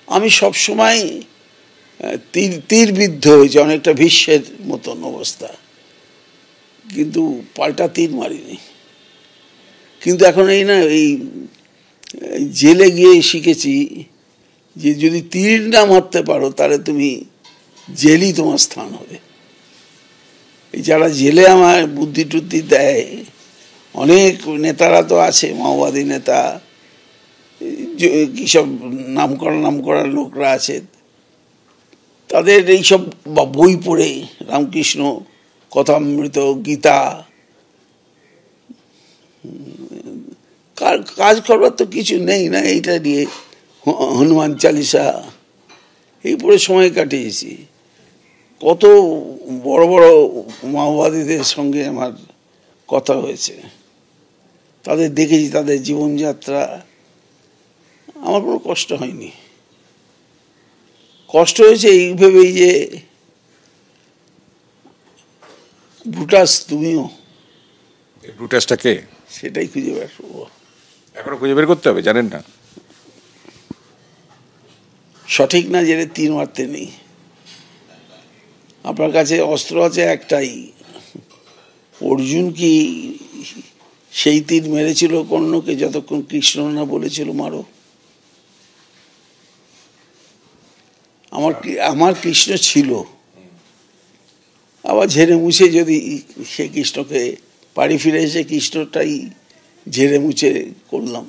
আমি সবসময় তীরবিদ্ধ হয়েছে, অনেকটা ভীষ্মের মতন অবস্থা, কিন্তু পাল্টা তীর মারিনি। কিন্তু এখন এই জেলে গিয়ে শিখেছি যে যদি তীর না মারতে পারো তাহলে তুমি জেলই তোমার স্থান হবে। যারা জেলে আমার বুদ্ধি টুদ্ধি দেয়, অনেক নেতারা তো আছে, মাওবাদী নেতা, কিসব নাম করা লোকরা আছে, তাদের এইসব বই পড়ে রামকৃষ্ণ কথামৃত, গীতা, কাজ করবার তো কিছু নেই না, এইটা নিয়ে হনুমান চালিসা এই পড়ে সময় কাটিয়েছি। কত বড় বড় মাওবাদীদের সঙ্গে আমার কথা হয়েছে, তাদের দেখেছি, তাদের জীবনযাত্রা, আমার কোনো কষ্ট হয়নি। কষ্ট হয়েছে এই ভেবেই যে ব্রুটাস তুমিও। ব্রুটাসটা কে সেটাই খুঁজে বের করবো, এখনো খুঁজে বের করতে হবে, জানেন না? সঠিক না জেনে তীর মারতে নেই। আপনার কাছে অস্ত্র আছে একটাই, অর্জুন কি সেই তীর মেরেছিল কর্ণকে যতক্ষণ কৃষ্ণ না বলেছিল মারো? আমার কৃষ্ণ ছিল, আবার ঝেড়ে মুছে যদি সে কৃষ্ণকে বাড়ি ফিরে এসে কৃষ্ণটাই ঝেড়ে মুছে করলাম।